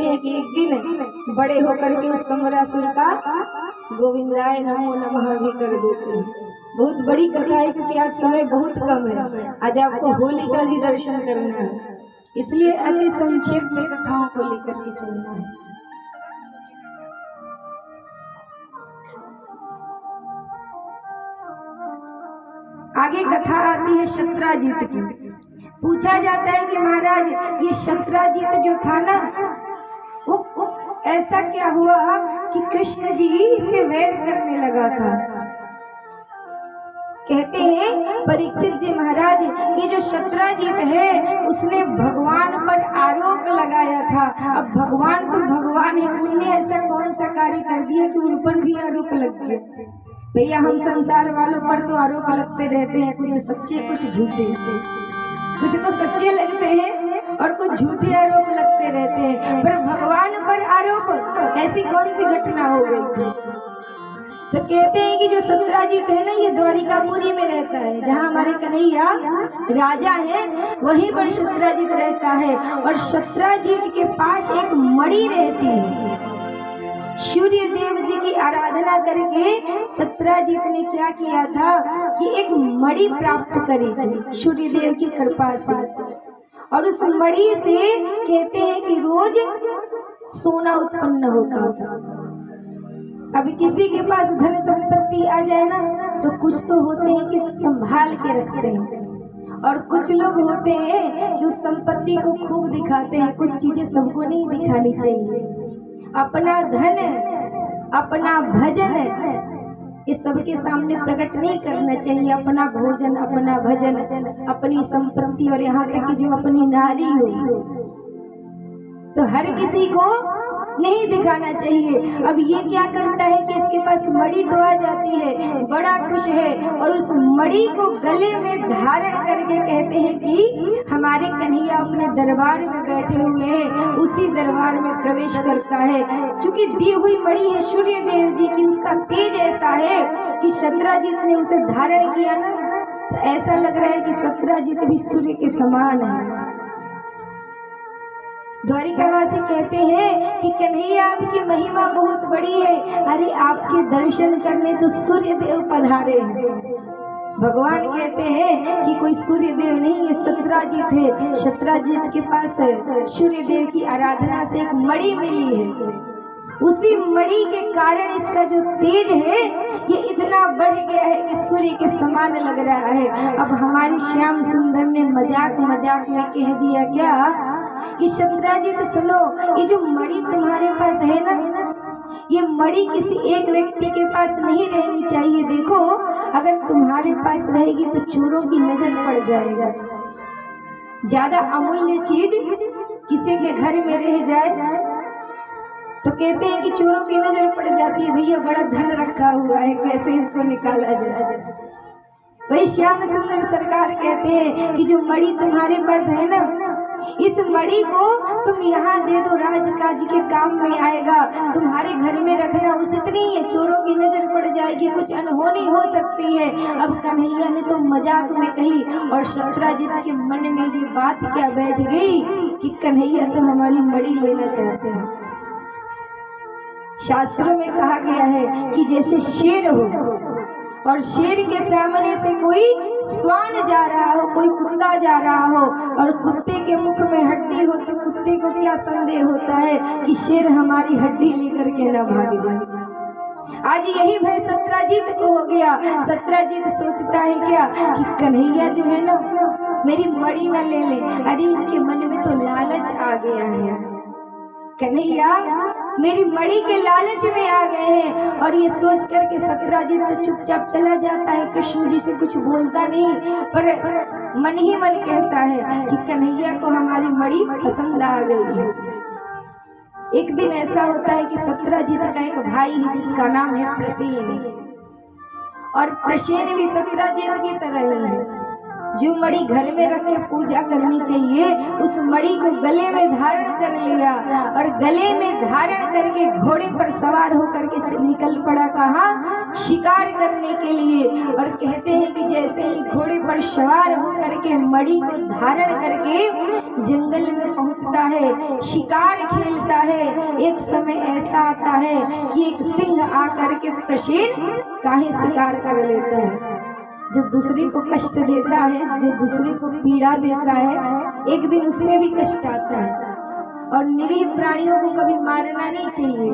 हैं कि एक दिन बड़े होकर के उस समरासुर का गोविंदाय नमो नमः भी कर देते हैं। बहुत बड़ी कथा है क्योंकि आज समय बहुत कम है। आज आपको होली का भी दर्शन करना है, इसलिए अति संक्षेप में कथाओं को लेकर के चलना है। आगे कथा आती है शत्राजीत की। पूछा जाता है कि महाराज ये शत्राजीत जो था ना, वो ऐसा क्या हुआ कि कृष्ण जी से वैर करने लगा था। कहते हैं परीक्षित जी महाराज, ये जो शत्राजीत है उसने भगवान पर आरोप लगाया था। अब भगवान तो भगवान है, उनने ऐसा कौन सा कार्य कर दिया कि उन पर भी आरोप लग गया। भैया हम संसार वालों पर तो आरोप लगते रहते हैं, कुछ सच्चे कुछ झूठे। कुछ तो सच्चे लगते हैं और कुछ झूठे आरोप लगते रहते हैं, पर भगवान पर आरोप ऐसी कौन सी घटना हो गई थी। तो कहते हैं कि जो शत्राजीत है ना, ये द्वारिकापुरी में रहता है, जहाँ हमारे कन्हैया राजा है वहीं पर शत्राजीत रहता है। और शत्राजीत के पास एक मणि रहती है। सूर्य देव जी की आराधना करके शत्राजीत ने क्या किया था कि एक मणि प्राप्त करी थी सूर्य देव की कृपा से। और उस मणि से कहते हैं कि रोज सोना उत्पन्न होता था। अब किसी के पास धन संपत्ति आ जाए ना, तो कुछ तो होते हैं कि संभाल के रखते हैं, और कुछ लोग होते हैं कि उस संपत्ति को खूब दिखाते हैं। कुछ चीजें सबको नहीं दिखानी चाहिए। अपना धन, अपना भजन ये सबके सामने प्रकट नहीं करना चाहिए। अपना भोजन, अपना भजन, अपनी संपत्ति और यहाँ तक कि जो अपनी नारी हो, तो हर किसी को नहीं दिखाना चाहिए। अब ये क्या करता है कि इसके पास मणि तो आ जाती है, बड़ा खुश है, और उस मणि को गले में धारण करके कहते हैं कि हमारे कन्हैया अपने दरबार में बैठे हुए हैं, उसी दरबार में प्रवेश करता है। चूंकि दी हुई मणि है सूर्य देव जी की, उसका तेज ऐसा है कि शत्राजीत ने उसे धारण किया ना, तो ऐसा लग रहा है कि शत्राजीत भी सूर्य के समान है। द्वारिकावासी कहते हैं कि कन्हैया आपकी महिमा बहुत बड़ी है। अरे आपके दर्शन करने तो सूर्य देव पधारे हैं। भगवान कहते हैं कि कोई सूर्य देव नहीं, ये शत्राजीत है। शत्राजीत के पास सूर्य देव की आराधना से एक मणि मिली है। उसी मणि के कारण इसका जो तेज है ये इतना बढ़ गया है कि सूर्य के समान लग रहा है। अब हमारी श्याम सुंदर ने मजाक मजाक में कह दिया क्या कि शत्राजीत सुनो, ये जो मणि तुम्हारे पास है ना, ये मणि किसी एक व्यक्ति के पास नहीं रहनी चाहिए। देखो अगर तुम्हारे पास रहेगी तो चोरों की नजर पड़ जाएगा। ज्यादा अमूल्य चीज किसी के घर में रह जाए तो कहते हैं कि चोरों की नजर पड़ जाती है। भैया बड़ा धन रखा हुआ है, कैसे इसको निकाला जाए। वही श्याम सुंदर सरकार कहते हैं कि जो मणि तुम्हारे पास है ना, इस मणि को तुम यहाँ दे दो, राजकाज के काम में आएगा। तुम्हारे घर में रखना उचित नहीं है, चोरों की नजर पड़ जाएगी, कुछ अनहोनी हो सकती है। अब कन्हैया ने तो मजाक में कही, और शत्राजीत के मन में ये बात क्या बैठ गई कि कन्हैया तो हमारी मणि लेना चाहते हैं। शास्त्रों में कहा गया है कि जैसे शेर हो और शेर के सामने से कोई श्वान जा रहा हो, कोई कुत्ता जा रहा हो, और कुत्ते के मुख में हड्डी हो, तो कुत्ते को क्या संदेह होता है कि शेर हमारी हड्डी लेकर के ना भाग जाए। आज यही भय शत्राजीत को हो गया। शत्राजीत सोचता है क्या कि कन्हैया जो है ना मेरी मणि न ले ले। अरे इनके मन में तो लालच आ गया है, कन्हैया मेरी मणि के लालच में आ गए हैं। और ये सोच करके शत्राजीत तो चुपचाप चला जाता है, कृष्ण जी से कुछ बोलता नहीं, पर मन ही मन कहता है कि कन्हैया को हमारी मणि पसंद आ गई है। एक दिन ऐसा होता है कि शत्राजीत का एक भाई है जिसका नाम है प्रसेन, और प्रसेन भी शत्राजीत की तरह ही है। जो मणि घर में रख के पूजा करनी चाहिए उस मणि को गले में धारण कर लिया और गले में धारण करके घोड़े पर सवार होकर के निकल पड़ा। कहाँ? शिकार करने के लिए। और कहते हैं कि जैसे ही घोड़े पर सवार होकर के मणि को धारण करके जंगल में पहुंचता है, शिकार खेलता है, एक समय ऐसा आता है कि एक सिंह आकर के प्रसेन काहे शिकार कर लेता है। जो दूसरे को कष्ट देता है, जो दूसरे को पीड़ा देता है, एक दिन उसमें भी कष्ट आता है। और निरीह प्राणियों को कभी मारना नहीं चाहिए,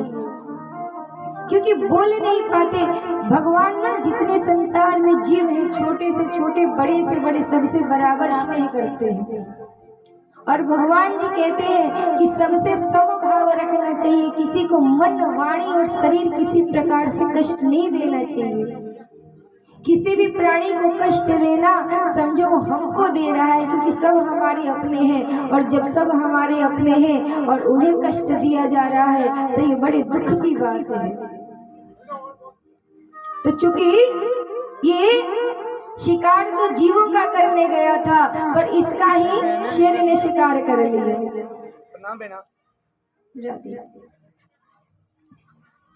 क्योंकि बोल नहीं पाते। भगवान ना जितने संसार में जीव हैं, छोटे से छोटे, बड़े से बड़े, सबसे बराबर स्नेह करते हैं। और भगवान जी कहते हैं कि सबसे समभाव रखना चाहिए, किसी को मन, वाणी और शरीर किसी प्रकार से कष्ट नहीं देना चाहिए। किसी भी प्राणी को कष्ट देना समझो वो हमको दे रहा है, क्योंकि सब हमारे अपने हैं। और जब सब हमारे अपने हैं और उन्हें कष्ट दिया जा रहा है तो ये बड़े दुख की बात है। तो चूंकि ये शिकार तो जीवों का करने गया था, पर इसका ही शेर ने शिकार कर लिया।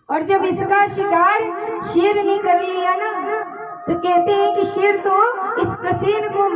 और जब इसका शिकार शेर ने कर लिया ना, तो कहते हैं कि शेर तो इस प्रसेन को